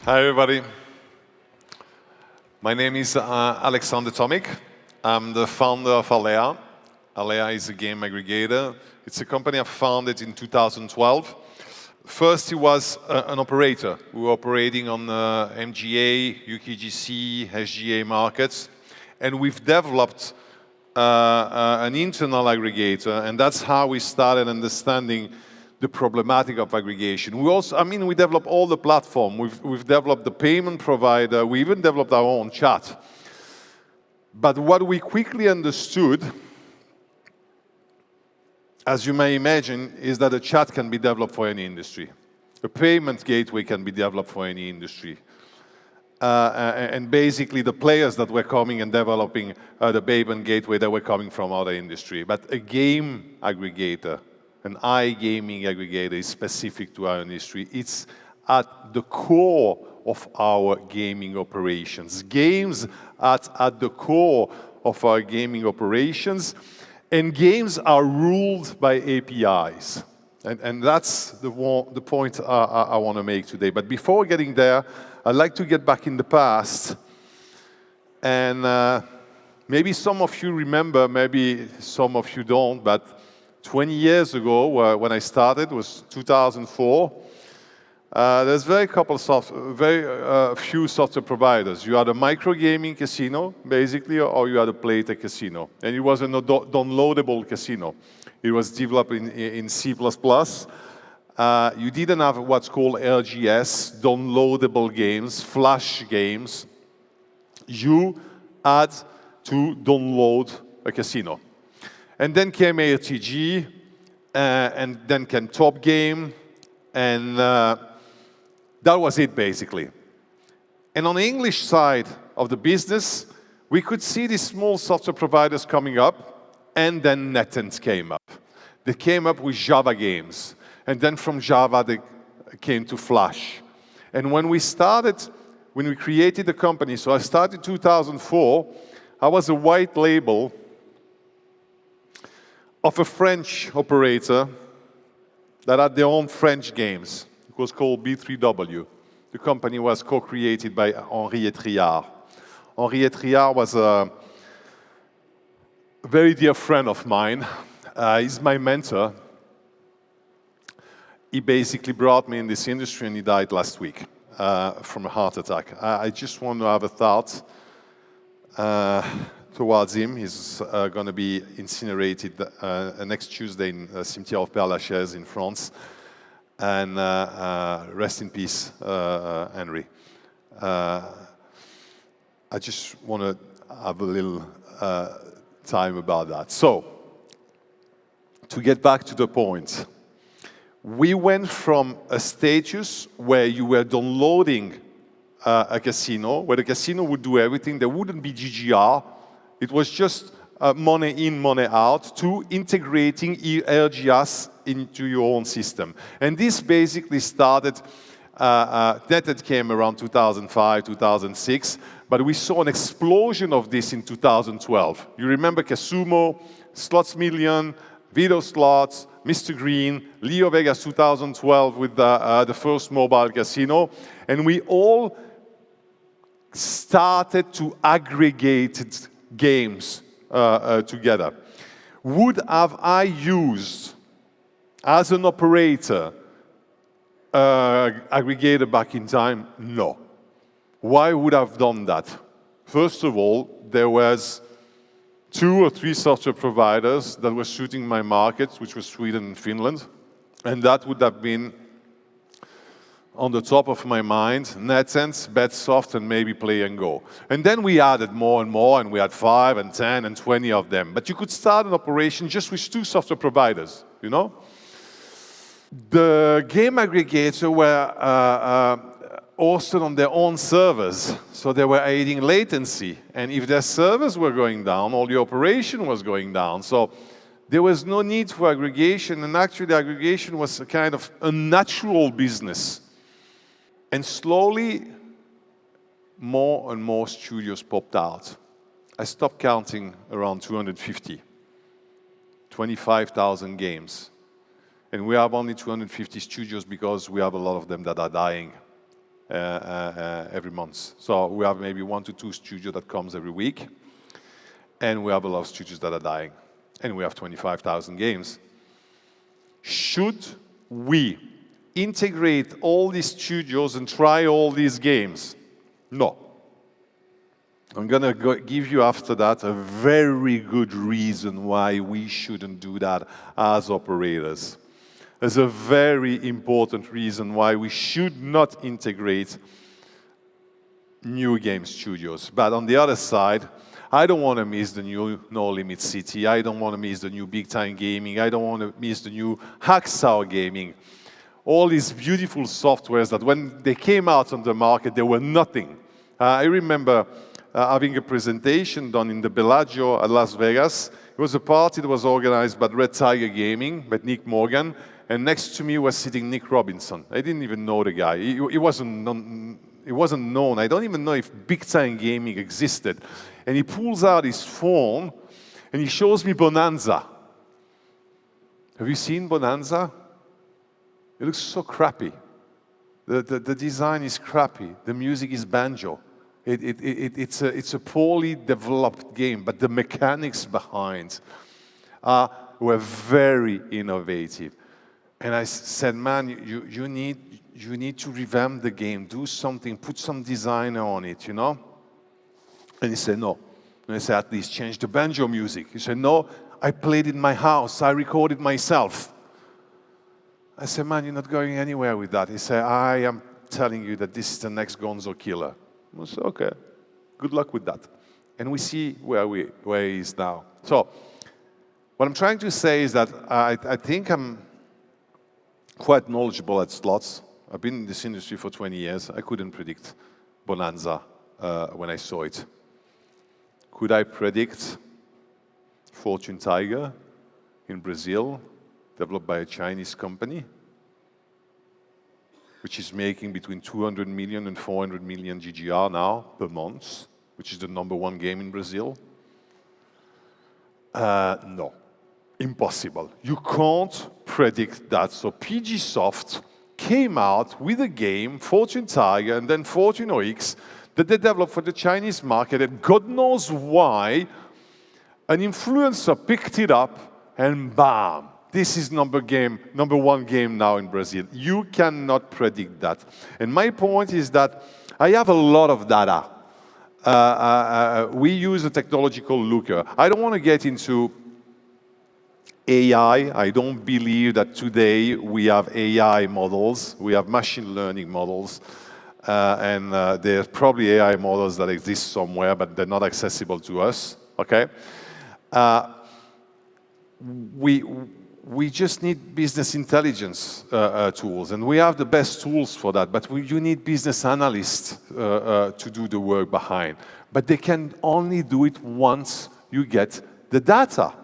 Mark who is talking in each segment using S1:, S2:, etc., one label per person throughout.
S1: Hi, everybody. My name is Alexandre Tomic. I'm the founder of Alea. Alea is a game aggregator. It's a company I founded in 2012. First, it was an operator. We were operating on MGA, UKGC, SGA markets. And we've developed an internal aggregator, and that's how we started understanding the problematic of aggregation. We developed all the platform. We've developed the payment provider. We even developed our own chat. But what we quickly understood, as you may imagine, is that a chat can be developed for any industry. A payment gateway can be developed for any industry. And basically, the players that were coming and developing the payment gateway, they were coming from other industry. But a game aggregator, an iGaming aggregator, is specific to our industry. It's at the core of our gaming operations. Games are at the core of our gaming operations, and games are ruled by APIs. And that's the point I want to make today. But before getting there, I'd like to get back in the past. And maybe some of you remember, maybe some of you don't, but 20 years ago, when I started, was 2004, there's very few software providers. You had a micro-gaming casino, basically, or you had a playtech casino. And it was a downloadable casino. It was developed in C++. You didn't have what's called LGS, downloadable games, flash games. You had to download a casino. And then came ARTG, and then came Top Game, and that was it, basically. And on the English side of the business, we could see these small software providers coming up, and then NetEnt came up. They came up with Java games, and then from Java, they came to Flash. And when we created the company, so I started in 2004, I was a white label of a French operator that had their own French games. It was called B3W. The company was co-created by Henri Etriard. Henri Etriard was a very dear friend of mine. He's my mentor. He basically brought me in this industry, and he died last week from a heart attack. I just want to have a thought towards him. He's going to be incinerated next Tuesday in Cimetière of Père Lachaise in France. And rest in peace, Henry. I just want to have a little time about that. So, to get back to the point, we went from a status where you were downloading a casino, where the casino would do everything. There wouldn't be GGR. It was just money in, money out, to integrating LGS into your own system. And this basically started, NetEnt came around 2005, 2006, but we saw an explosion of this in 2012. You remember Casumo, Slots Million, Vito Slots, Mr. Green, Leo Vegas 2012 with the first mobile casino, and we all started to aggregate games together. Would have I used, as an operator, aggregator back in time? No. Why would I have done that? First of all, there was 2 or 3 software providers that were suiting my markets, which was Sweden and Finland, and that would have been on the top of my mind, NetEnt, Betsoft, and maybe Play and Go. And then we added more and more, and we had 5 and 10 and 20 of them. But you could start an operation just with 2 software providers, you know? The game aggregator were hosted on their own servers, so they were aiding latency. And if their servers were going down, all the operation was going down. So there was no need for aggregation, and actually aggregation was a kind of a natural business. And slowly, more and more studios popped out. I stopped counting around 250, 25,000 games. And we have only 250 studios because we have a lot of them that are dying. every month. So we have maybe 1 to 2 studios that comes every week, and we have a lot of studios that are dying, and we have 25,000 games. Should we integrate all these studios and try all these games? No. I'm going to give you after that a very good reason why we shouldn't do that as operators. There's a very important reason why we should not integrate new game studios. But on the other side, I don't want to miss the new No Limit City. I don't want to miss the new Big Time Gaming. I don't want to miss the new Hacksaw Gaming. All these beautiful softwares that when they came out on the market, they were nothing. I remember having a presentation done in the Bellagio at Las Vegas. It was a party that was organized by Red Tiger Gaming, by Nick Morgan, and next to me was sitting Nick Robinson. I didn't even know the guy. He wasn't known. I don't even know if Big Time Gaming existed. And he pulls out his phone, and he shows me Bonanza. Have you seen Bonanza? It looks so crappy. The design is crappy. The music is banjo. It's a poorly developed game, but the mechanics behind were very innovative. And I said, man, you need to revamp the game, do something, put some design on it, you know? And he said, no. And I said, at least change the banjo music. He said, no, I played in my house, I recorded myself. I said, man, you're not going anywhere with that. He said, I am telling you that this is the next Gonzo killer. I said, okay, good luck with that. And we see where he is now. So what I'm trying to say is that I think I'm quite knowledgeable at slots. I've been in this industry for 20 years. I couldn't predict Bonanza when I saw it. Could I predict Fortune Tiger in Brazil, developed by a Chinese company, which is making between 200 million and 400 million GGR now per month, which is the #1 game in Brazil? No, impossible. You can't predict that. So PGSoft came out with a game, Fortune Tiger, and then Fortune OX, that they developed for the Chinese market, and God knows why, an influencer picked it up, and bam, this is #1 game now in Brazil. You cannot predict that. And my point is that I have a lot of data. We use a technology called Looker. I don't want to get into AI. I don't believe that today we have AI models. We have machine learning models. And there's probably AI models that exist somewhere, but they're not accessible to us, okay? We just need business intelligence tools, and we have the best tools for that, but you need business analysts to do the work behind. But they can only do it once you get the data.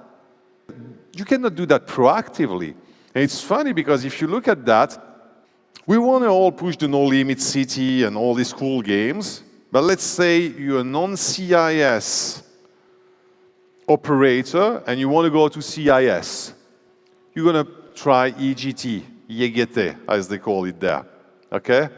S1: You cannot do that proactively. And it's funny because if you look at that, we want to all push the No Limit City and all these cool games, but let's say you're a non-CIS operator and you want to go to CIS. You're going to try EGT, as they call it there, okay?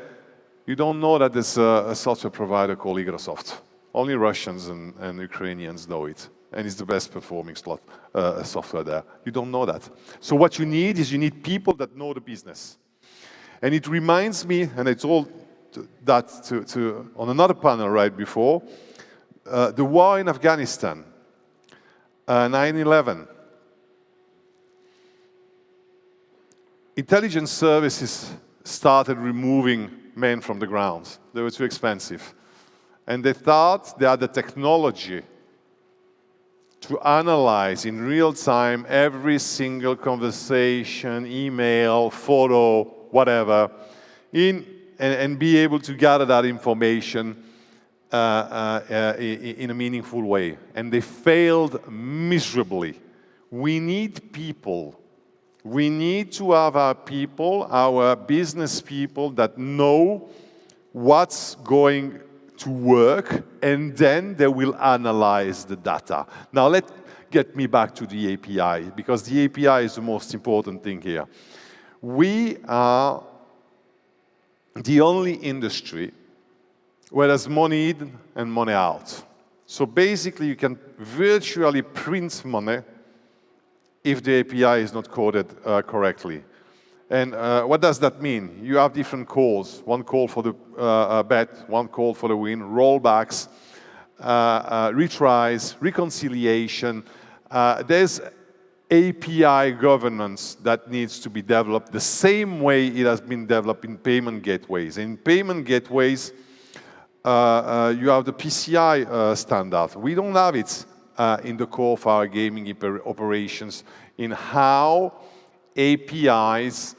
S1: You don't know that there's a software provider called Microsoft. Only Russians and Ukrainians know it, and it's the best performing software there. You don't know that. So what you need is you need people that know the business. And it reminds me, and I told that on another panel right before, the war in Afghanistan, 9/11. Intelligence services started removing men from the ground. They were too expensive. And they thought they had the technology to analyze in real time every single conversation, email, photo, whatever, and be able to gather that information in a meaningful way. And they failed miserably. We need people. We need to have our people, our business people that know what's going to work, and then they will analyze the data. Now get me back to the API, because the API is the most important thing here. We are the only industry where there's money in and money out. So basically, you can virtually print money if the API is not coded correctly. And what does that mean? You have different calls. One call for the bet, one call for the win, rollbacks, retries, reconciliation. There's API governance that needs to be developed the same way it has been developed in payment gateways. In payment gateways, you have the PCI standard. We don't have it in the core of our gaming operations in how APIs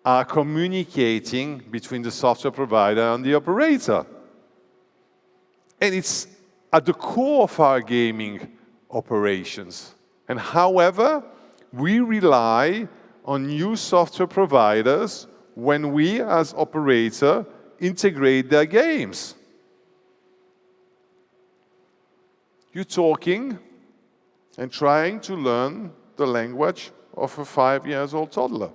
S1: are communicating between the software provider and the operator. And it's at the core of our gaming operations. And however, we rely on new software providers when we, as operator, integrate their games. You're talking and trying to learn the language of a 5-year-old toddler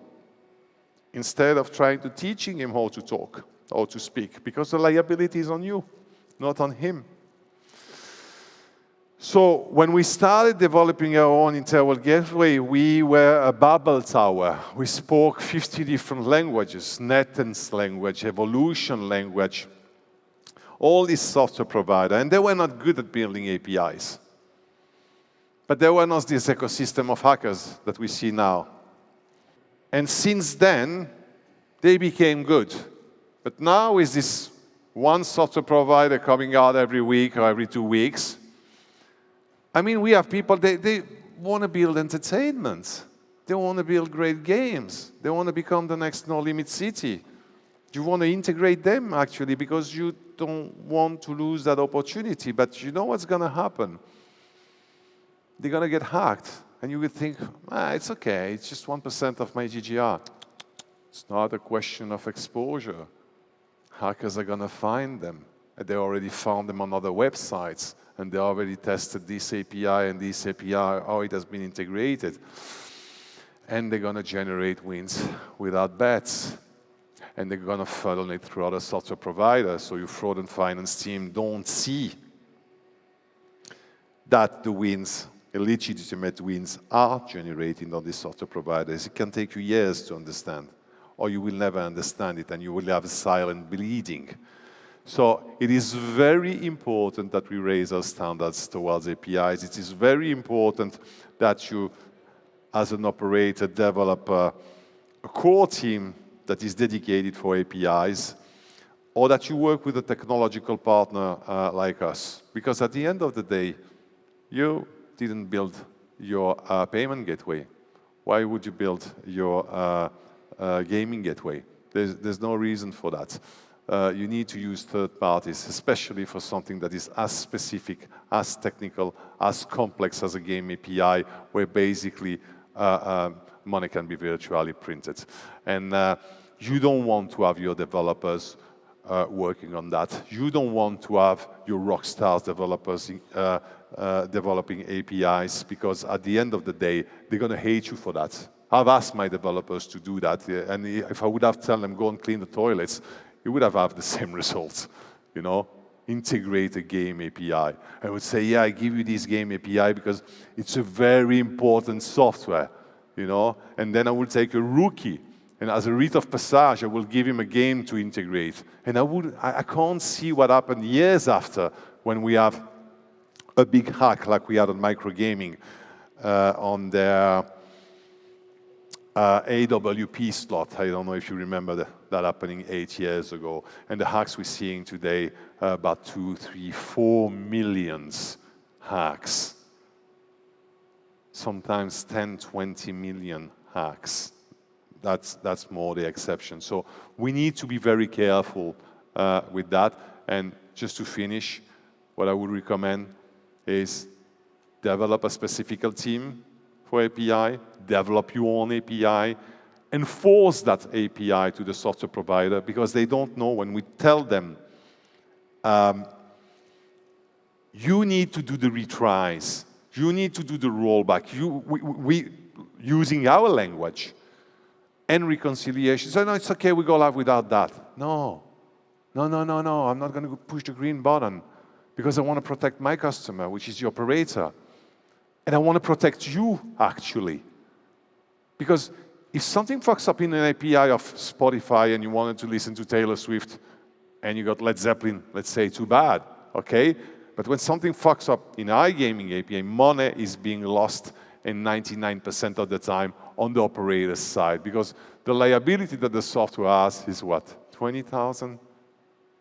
S1: instead of trying to teaching him how to talk, how to speak, because the liability is on you, not on him. So when we started developing our own interval gateway, we were a Babel tower. We spoke 50 different languages, NetEnt's language, Evolution language, all these software providers, and they were not good at building APIs. But there were not this ecosystem of hackers that we see now. And since then, they became good. But now with this one software provider coming out every week or every 2 weeks, I mean, we have people, they want to build entertainment. They want to build great games. They want to become the next No Limit City. You want to integrate them, actually, because you don't want to lose that opportunity. But you know what's going to happen? They're going to get hacked. And you would think, it's okay. It's just 1% of my GGR. It's not a question of exposure. Hackers are going to find them. And they already found them on other websites. And they already tested this API and this API, how it has been integrated. And they're going to generate wins without bets. And they're going to funnel it through other software providers. So your fraud and finance team don't see that the wins, illegitimate wins, are generated on these software providers. It can take you years to understand, or you will never understand it, and you will have a silent bleeding. So it is very important that we raise our standards towards APIs. It is very important that you, as an operator, develop a core team that is dedicated for APIs, or that you work with a technological partner like us. Because at the end of the day, you didn't build your payment gateway. Why would you build your gaming gateway? There's no reason for that. You need to use third parties, especially for something that is as specific, as technical, as complex as a game API, where basically money can be virtually printed. And you don't want to have your developers working on that. You don't want to have your rock stars developers developing APIs, because at the end of the day, they're going to hate you for that. I've asked my developers to do that, and if I would have told them, go and clean the toilets, you would have had the same results, you know? Integrate a game API. I would say, yeah, I give you this game API because it's a very important software, you know? And then I will take a rookie, and as a rite of passage, I will give him a game to integrate. And I can't see what happened years after when we have a big hack like we had on microgaming on their AWP slot. I don't know if you remember that happening 8 years ago. And the hacks we're seeing today, about 2, 3, 4 millions hacks. Sometimes 10, 20 million hacks. That's more the exception. So we need to be very careful with that. And just to finish, what I would recommend is develop a specific team for API, develop your own API, enforce that API to the software provider, because they don't know. When we tell them, you need to do the retries, you need to do the rollback, we using our language, and reconciliation. So no, it's okay, we go live without that. No, no, no, no, no, I'm not going to push the green button because I want to protect my customer, which is the operator. And I want to protect you, actually. Because if something fucks up in an API of Spotify and you wanted to listen to Taylor Swift and you got Led Zeppelin, let's say, too bad, okay? But when something fucks up in iGaming API, money is being lost in 99% of the time on the operator's side, because the liability that the software has is what? 20,000?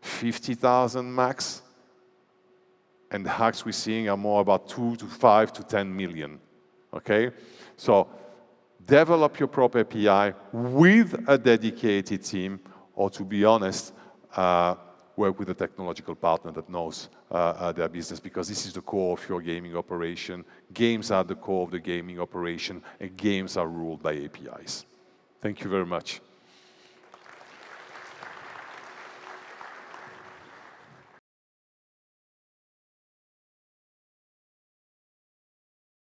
S1: 50,000 max? And the hacks we're seeing are more about 2 to 5 to 10 million, okay? So develop your proper API with a dedicated team, or to be honest, work with a technological partner that knows their business, because this is the core of your gaming operation. Games are the core of the gaming operation, and games are ruled by APIs. Thank you very much.